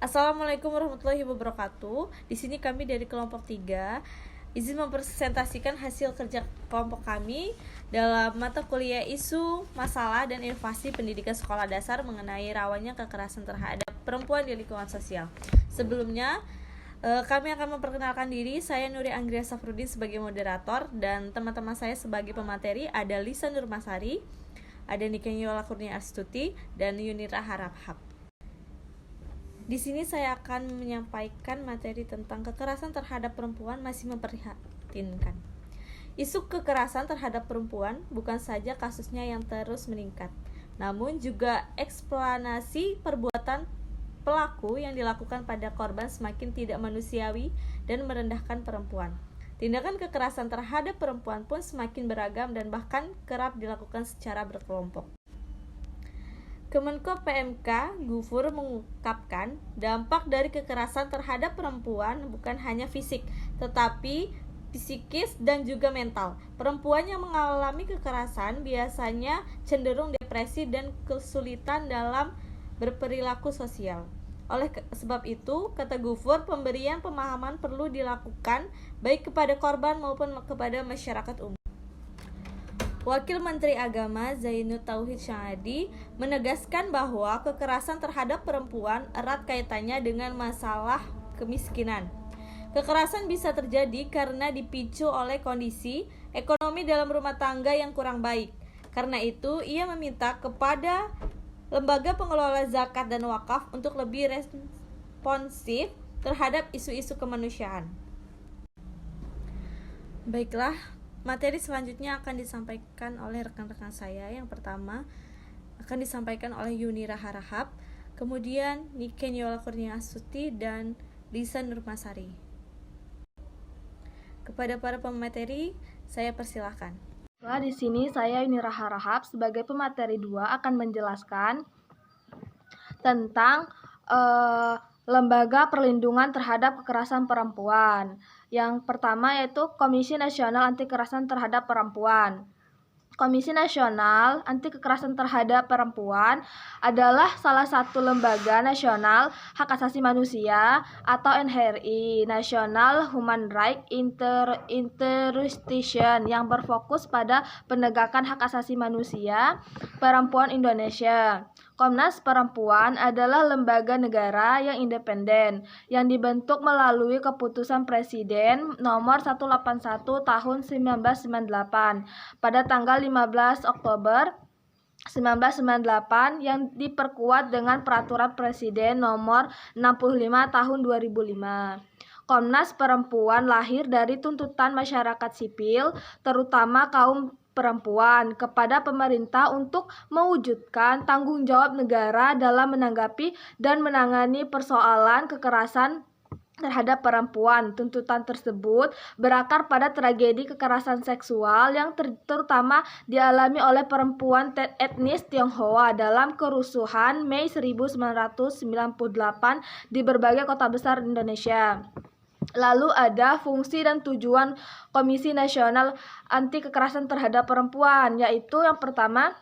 Assalamualaikum warahmatullahi wabarakatuh. Di sini kami dari kelompok 3 izin mempresentasikan hasil kerja kelompok kami dalam mata kuliah isu, masalah, dan inovasi pendidikan sekolah dasar mengenai rawannya kekerasan terhadap perempuan di lingkungan sosial. Sebelumnya, kami akan memperkenalkan diri. Saya Nuri Anggria Safrudin sebagai moderator, dan teman-teman saya sebagai pemateri ada Lisa Nurmasari, ada Nikenyola Kurnia Astuti, dan Yunira Harahap. Di sini saya akan menyampaikan materi tentang kekerasan terhadap perempuan masih memprihatinkan. Isu kekerasan terhadap perempuan bukan saja kasusnya yang terus meningkat, namun juga eksplanasi perbuatan pelaku yang dilakukan pada korban semakin tidak manusiawi dan merendahkan perempuan. Tindakan kekerasan terhadap perempuan pun semakin beragam dan bahkan kerap dilakukan secara berkelompok. Kemenko PMK Gufur mengungkapkan dampak dari kekerasan terhadap perempuan bukan hanya fisik, tetapi psikis dan juga mental. Perempuan yang mengalami kekerasan biasanya cenderung depresi dan kesulitan dalam berperilaku sosial. Oleh sebab itu, kata Gufur, pemberian pemahaman perlu dilakukan baik kepada korban maupun kepada masyarakat umum. Wakil Menteri Agama Zainud Tauhid Syahadi menegaskan bahwa kekerasan terhadap perempuan erat kaitannya dengan masalah kemiskinan. Kekerasan bisa terjadi karena dipicu oleh kondisi ekonomi dalam rumah tangga yang kurang baik. Karena itu, ia meminta kepada lembaga pengelola zakat dan wakaf untuk lebih responsif terhadap isu-isu kemanusiaan. Baiklah, materi selanjutnya akan disampaikan oleh rekan-rekan saya. Yang pertama akan disampaikan oleh Yunira Harahap, kemudian Nikenyola Kurnia Astuti, dan Lisa Nurmasari. Kepada para pemateri, saya persilahkan. Di sini saya Yunira Harahap sebagai pemateri 2 akan menjelaskan tentang Lembaga Perlindungan Terhadap Kekerasan Perempuan. Yang pertama yaitu Komisi Nasional Anti Kekerasan Terhadap Perempuan. Komisi Nasional Anti Kekerasan Terhadap Perempuan adalah salah satu lembaga nasional hak asasi manusia atau NHRI, National Human Rights Institution, yang berfokus pada penegakan hak asasi manusia perempuan Indonesia. Komnas Perempuan adalah lembaga negara yang independen yang dibentuk melalui keputusan Presiden nomor 181 tahun 1998 pada tanggal 15 Oktober 1998 yang diperkuat dengan Peraturan Presiden nomor 65 tahun 2005. Komnas Perempuan lahir dari tuntutan masyarakat sipil, terutama kaum perempuan, kepada pemerintah untuk mewujudkan tanggung jawab negara dalam menanggapi dan menangani persoalan kekerasan terhadap perempuan. Tuntutan tersebut berakar pada tragedi kekerasan seksual yang terutama dialami oleh perempuan etnis Tionghoa dalam kerusuhan Mei 1998 di berbagai kota besar Indonesia. Lalu ada fungsi dan tujuan Komisi Nasional Anti Kekerasan Terhadap Perempuan, yaitu yang pertama,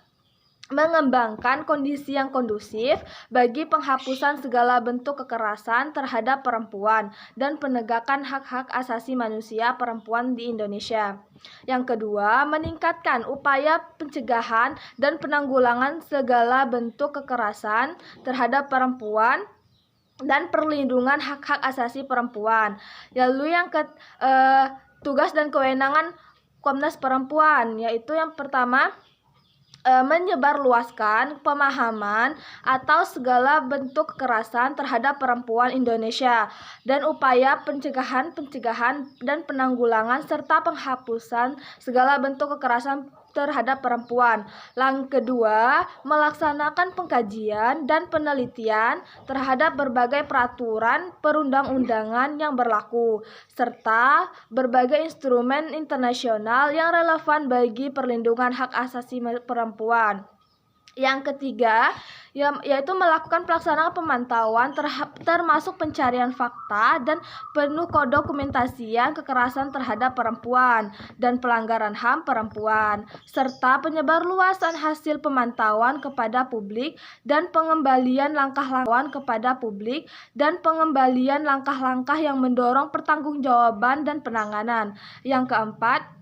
mengembangkan kondisi yang kondusif bagi penghapusan segala bentuk kekerasan terhadap perempuan dan penegakan hak-hak asasi manusia perempuan di Indonesia. Yang kedua, meningkatkan upaya pencegahan dan penanggulangan segala bentuk kekerasan terhadap perempuan dan perlindungan hak-hak asasi perempuan. Lalu yang tugas dan kewenangan Komnas Perempuan, yaitu yang pertama, menyebarluaskan pemahaman atau segala bentuk kekerasan terhadap perempuan Indonesia dan upaya pencegahan dan penanggulangan serta penghapusan segala bentuk kekerasan terhadap perempuan. Yang kedua, melaksanakan pengkajian dan penelitian terhadap berbagai peraturan perundang-undangan yang berlaku serta berbagai instrumen internasional yang relevan bagi perlindungan hak asasi perempuan. Yang ketiga, yaitu melakukan pelaksanaan pemantauan termasuk pencarian fakta dan penuh dokumentasian kekerasan terhadap perempuan dan pelanggaran HAM perempuan, serta penyebarluasan hasil pemantauan kepada publik dan pengembalian langkah-langkah yang mendorong pertanggungjawaban dan penanganan. Yang keempat,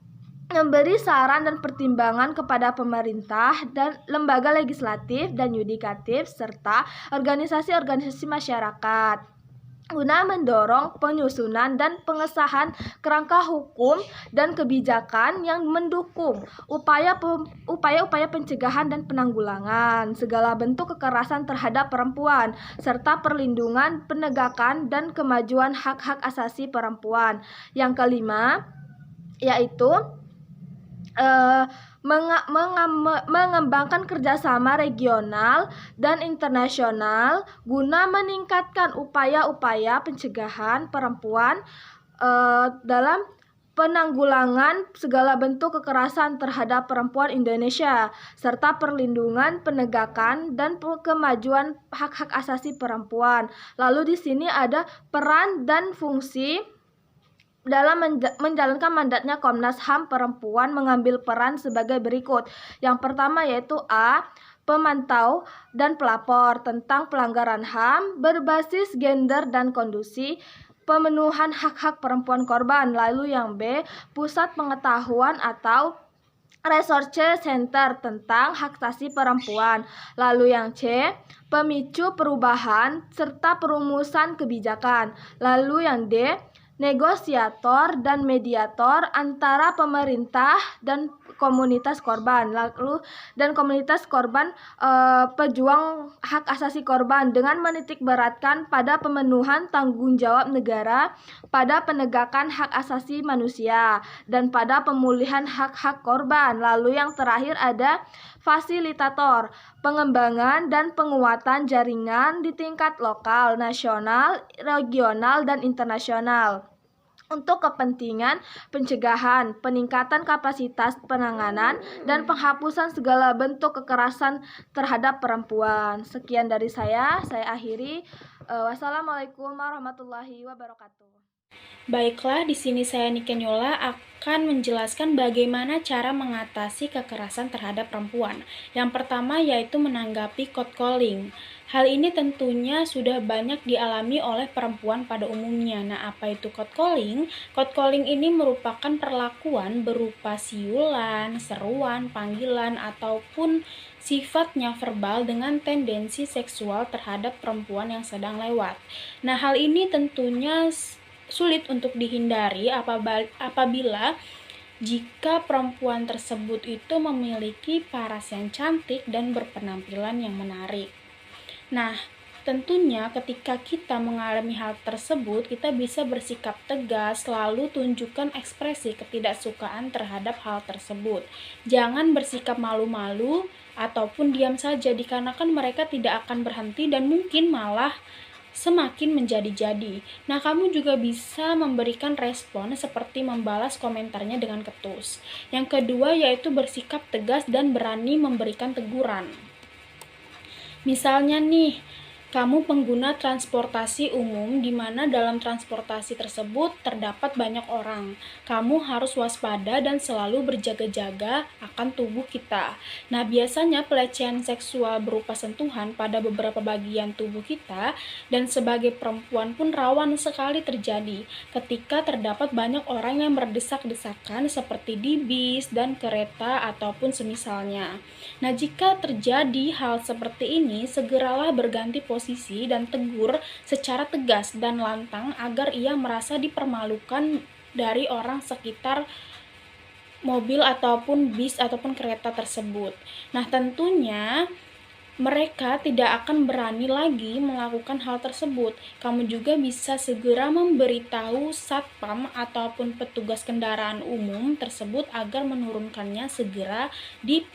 memberi saran dan pertimbangan kepada pemerintah dan lembaga legislatif dan yudikatif serta organisasi-organisasi masyarakat guna mendorong penyusunan dan pengesahan kerangka hukum dan kebijakan yang mendukung upaya-upaya pencegahan dan penanggulangan segala bentuk kekerasan terhadap perempuan serta perlindungan, penegakan dan kemajuan hak-hak asasi perempuan. Yang kelima, yaitu mengembangkan kerjasama regional dan internasional guna meningkatkan upaya-upaya pencegahan perempuan dalam penanggulangan segala bentuk kekerasan terhadap perempuan Indonesia serta perlindungan, penegakan dan kemajuan hak-hak asasi perempuan. Lalu di sini ada peran dan fungsi dalam menjalankan mandatnya Komnas HAM Perempuan mengambil peran sebagai berikut. Yang pertama yaitu A. Pemantau dan pelapor tentang pelanggaran HAM berbasis gender dan kondisi pemenuhan hak-hak perempuan korban. Lalu yang B. Pusat pengetahuan atau Research Center tentang hak asasi perempuan. Lalu yang C. Pemicu perubahan serta perumusan kebijakan. Lalu yang D. Negosiator dan mediator antara pemerintah dan komunitas korban, pejuang hak asasi korban dengan menitikberatkan pada pemenuhan tanggung jawab negara pada penegakan hak asasi manusia dan pada pemulihan hak-hak korban. Lalu yang terakhir ada fasilitator, pengembangan dan penguatan jaringan di tingkat lokal, nasional, regional, dan internasional untuk kepentingan pencegahan, peningkatan kapasitas penanganan, dan penghapusan segala bentuk kekerasan terhadap perempuan. Sekian dari saya akhiri. Wassalamualaikum warahmatullahi wabarakatuh. Baiklah, di sini saya Niken Yola akan menjelaskan bagaimana cara mengatasi kekerasan terhadap perempuan. Yang pertama yaitu menanggapi catcalling. Hal ini tentunya sudah banyak dialami oleh perempuan pada umumnya. Nah, apa itu catcalling? Catcalling ini merupakan perlakuan berupa siulan, seruan, panggilan, ataupun sifatnya verbal dengan tendensi seksual terhadap perempuan yang sedang lewat. Nah, hal ini tentunya sulit untuk dihindari apabila jika perempuan tersebut itu memiliki paras yang cantik dan berpenampilan yang menarik. Nah, tentunya ketika kita mengalami hal tersebut, kita bisa bersikap tegas, lalu tunjukkan ekspresi ketidaksukaan terhadap hal tersebut. Jangan bersikap malu-malu ataupun diam saja, dikarenakan mereka tidak akan berhenti dan mungkin malah semakin menjadi-jadi. Nah, kamu juga bisa memberikan respon seperti membalas komentarnya dengan ketus. Yang kedua yaitu bersikap tegas dan berani memberikan teguran. Misalnya nih, kamu pengguna transportasi umum di mana dalam transportasi tersebut terdapat banyak orang. Kamu harus waspada dan selalu berjaga-jaga akan tubuh kita. Nah, biasanya pelecehan seksual berupa sentuhan pada beberapa bagian tubuh kita dan sebagai perempuan pun rawan sekali terjadi ketika terdapat banyak orang yang berdesak-desakan seperti di bis dan kereta ataupun semisalnya. Nah, jika terjadi hal seperti ini, segeralah berganti posisi dan tegur secara tegas dan lantang agar ia merasa dipermalukan dari orang sekitar mobil ataupun bis ataupun kereta tersebut. Nah, tentunya mereka tidak akan berani lagi melakukan hal tersebut. Kamu juga bisa segera memberitahu satpam ataupun petugas kendaraan umum tersebut agar menurunkannya segera di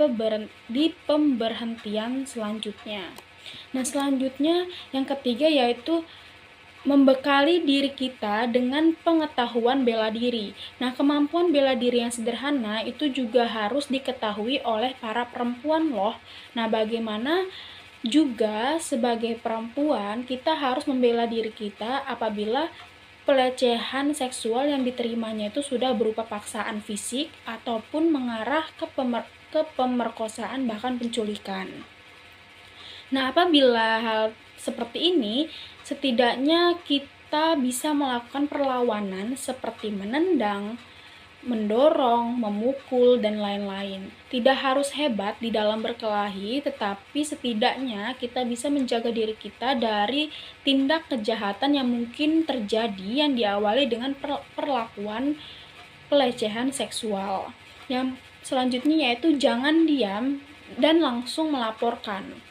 pemberhentian selanjutnya. Nah, selanjutnya yang ketiga yaitu membekali diri kita dengan pengetahuan bela diri. Nah, kemampuan bela diri yang sederhana itu juga harus diketahui oleh para perempuan loh. Nah, bagaimana juga sebagai perempuan kita harus membela diri kita apabila pelecehan seksual yang diterimanya itu sudah berupa paksaan fisik ataupun mengarah ke pemerkosaan bahkan penculikan. Nah, apabila hal seperti ini, setidaknya kita bisa melakukan perlawanan seperti menendang, mendorong, memukul, dan lain-lain. Tidak harus hebat di dalam berkelahi, tetapi setidaknya kita bisa menjaga diri kita dari tindak kejahatan yang mungkin terjadi yang diawali dengan perlakuan pelecehan seksual. Yang selanjutnya yaitu jangan diam dan langsung melaporkan.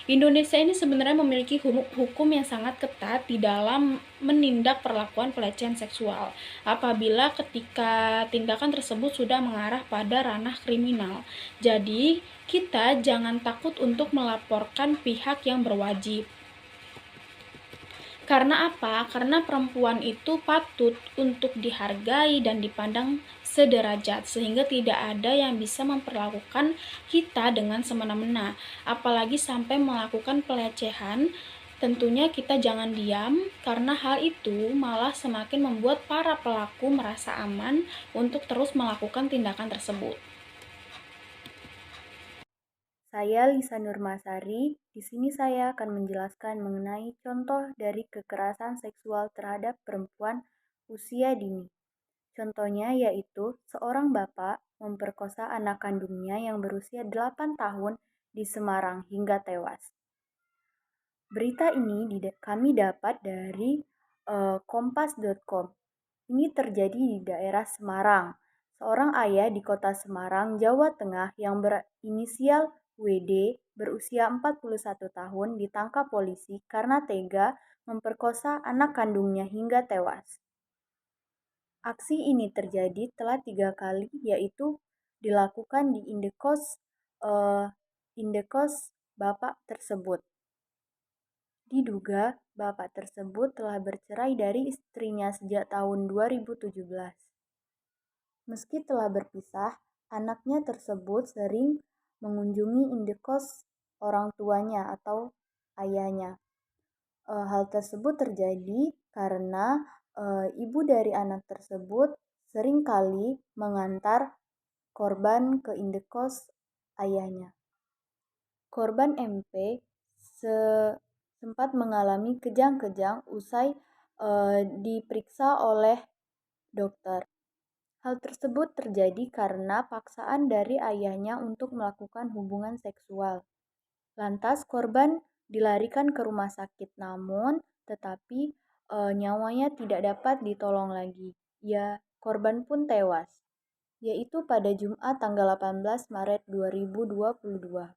Indonesia ini sebenarnya memiliki hukum yang sangat ketat di dalam menindak perlakuan pelecehan seksual apabila ketika tindakan tersebut sudah mengarah pada ranah kriminal. Jadi, kita jangan takut untuk melaporkan pihak yang berwajib. Karena apa? Karena perempuan itu patut untuk dihargai dan dipandang sederajat, sehingga tidak ada yang bisa memperlakukan kita dengan semena-mena, apalagi sampai melakukan pelecehan. Tentunya kita jangan diam, karena hal itu malah semakin membuat para pelaku merasa aman untuk terus melakukan tindakan tersebut. Saya Lisa Nurmasari. Di sini saya akan menjelaskan mengenai contoh dari kekerasan seksual terhadap perempuan usia dini. Contohnya yaitu seorang bapak memperkosa anak kandungnya yang berusia 8 tahun di Semarang hingga tewas. Berita ini kami dapat dari kompas.com. Ini terjadi di daerah Semarang. Seorang ayah di kota Semarang, Jawa Tengah yang berinisial WD berusia 41 tahun ditangkap polisi karena tega memperkosa anak kandungnya hingga tewas. Aksi ini terjadi telah 3 kali, yaitu dilakukan di indekos bapak tersebut. Diduga bapak tersebut telah bercerai dari istrinya sejak tahun 2017. Meski telah berpisah, anaknya tersebut sering mengunjungi indekos orang tuanya atau ayahnya. Hal tersebut terjadi karena ibu dari anak tersebut seringkali mengantar korban ke indekos ayahnya. Korban MP sempat mengalami kejang-kejang usai diperiksa oleh dokter. Hal tersebut terjadi karena paksaan dari ayahnya untuk melakukan hubungan seksual. Lantas korban dilarikan ke rumah sakit, namun tetapi nyawanya tidak dapat ditolong lagi. Korban pun tewas, yaitu pada Jumat tanggal 18 Maret 2022.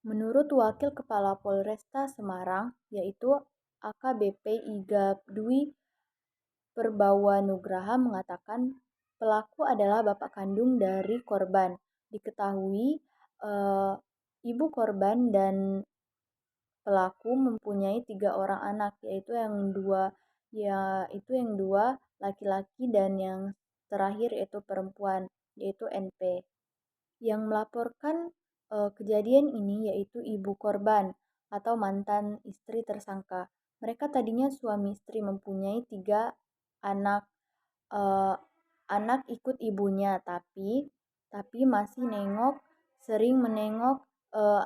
Menurut Wakil Kepala Polresta Semarang, yaitu AKBP Iga Dwi Perbawanugraha mengatakan pelaku adalah bapak kandung dari korban. Diketahui ibu korban dan pelaku mempunyai 3 orang anak, yaitu yang dua laki-laki dan yang terakhir yaitu perempuan, yaitu NP. Yang melaporkan kejadian ini yaitu ibu korban atau mantan istri tersangka. Mereka tadinya suami istri mempunyai 3 anak. Anak ikut ibunya, tapi masih sering menengok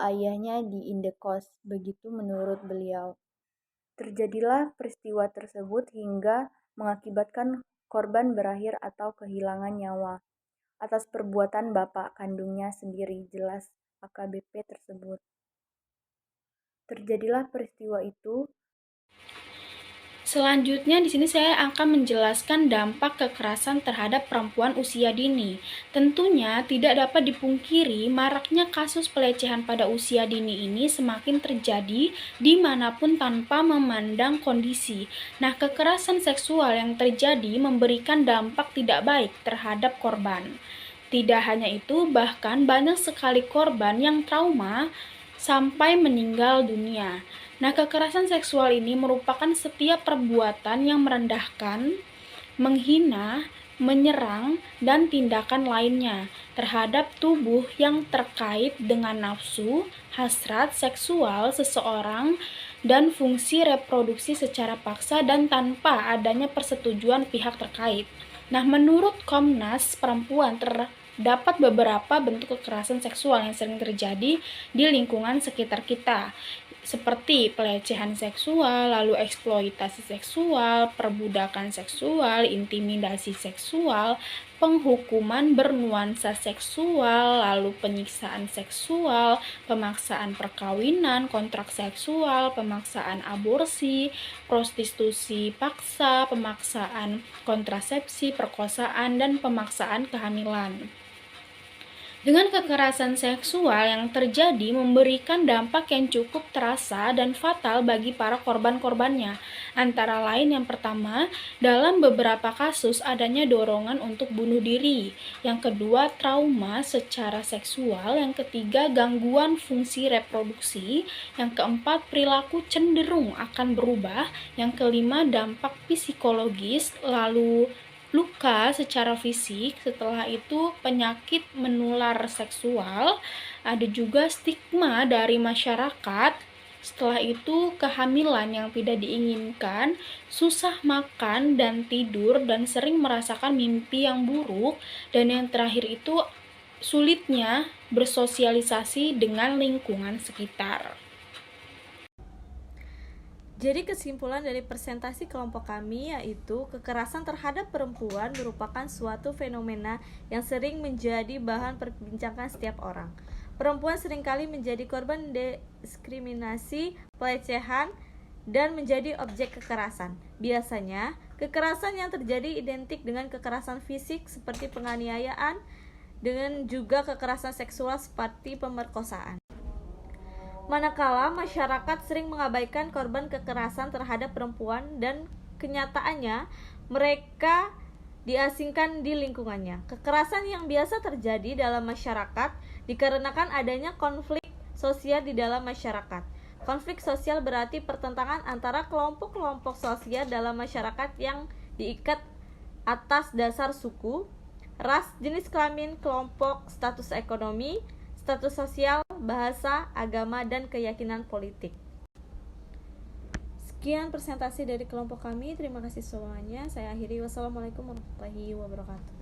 ayahnya di indekos, begitu menurut beliau. Terjadilah peristiwa tersebut hingga mengakibatkan korban berakhir atau kehilangan nyawa atas perbuatan bapak kandungnya sendiri, jelas AKBP tersebut. Terjadilah peristiwa itu. Selanjutnya di sini saya akan menjelaskan dampak kekerasan terhadap perempuan usia dini. Tentunya tidak dapat dipungkiri maraknya kasus pelecehan pada usia dini ini semakin terjadi dimanapun tanpa memandang kondisi. Nah, kekerasan seksual yang terjadi memberikan dampak tidak baik terhadap korban. Tidak hanya itu, bahkan banyak sekali korban yang trauma sampai meninggal dunia. Nah, kekerasan seksual ini merupakan setiap perbuatan yang merendahkan, menghina, menyerang, dan tindakan lainnya terhadap tubuh yang terkait dengan nafsu, hasrat seksual seseorang, dan fungsi reproduksi secara paksa dan tanpa adanya persetujuan pihak terkait. Nah, menurut Komnas Perempuan terdapat beberapa bentuk kekerasan seksual yang sering terjadi di lingkungan sekitar kita, seperti pelecehan seksual, lalu eksploitasi seksual, perbudakan seksual, intimidasi seksual, penghukuman bernuansa seksual, lalu penyiksaan seksual, pemaksaan perkawinan, kontrak seksual, pemaksaan aborsi, prostitusi paksa, pemaksaan kontrasepsi, perkosaan, dan pemaksaan kehamilan. Dengan kekerasan seksual yang terjadi memberikan dampak yang cukup terasa dan fatal bagi para korban-korbannya. Antara lain yang pertama, dalam beberapa kasus adanya dorongan untuk bunuh diri. Yang kedua, trauma secara seksual. Yang ketiga, gangguan fungsi reproduksi. Yang keempat, perilaku cenderung akan berubah. Yang kelima, dampak psikologis, lalu luka secara fisik, setelah itu penyakit menular seksual, ada juga stigma dari masyarakat, setelah itu kehamilan yang tidak diinginkan, susah makan dan tidur, dan sering merasakan mimpi yang buruk, dan yang terakhir itu sulitnya bersosialisasi dengan lingkungan sekitar. Jadi kesimpulan dari presentasi kelompok kami yaitu kekerasan terhadap perempuan merupakan suatu fenomena yang sering menjadi bahan perbincangan setiap orang. Perempuan seringkali menjadi korban diskriminasi, pelecehan, dan menjadi objek kekerasan. Biasanya, kekerasan yang terjadi identik dengan kekerasan fisik seperti penganiayaan, dengan juga kekerasan seksual seperti pemerkosaan. Manakala masyarakat sering mengabaikan korban kekerasan terhadap perempuan dan kenyataannya mereka diasingkan di lingkungannya. Kekerasan yang biasa terjadi dalam masyarakat dikarenakan adanya konflik sosial di dalam masyarakat. Konflik sosial berarti pertentangan antara kelompok-kelompok sosial dalam masyarakat yang diikat atas dasar suku, ras, jenis kelamin, kelompok, status ekonomi, status sosial, bahasa, agama, dan keyakinan politik. Sekian presentasi dari kelompok kami. Terima kasih semuanya. Saya akhiri. Wassalamualaikum warahmatullahi wabarakatuh.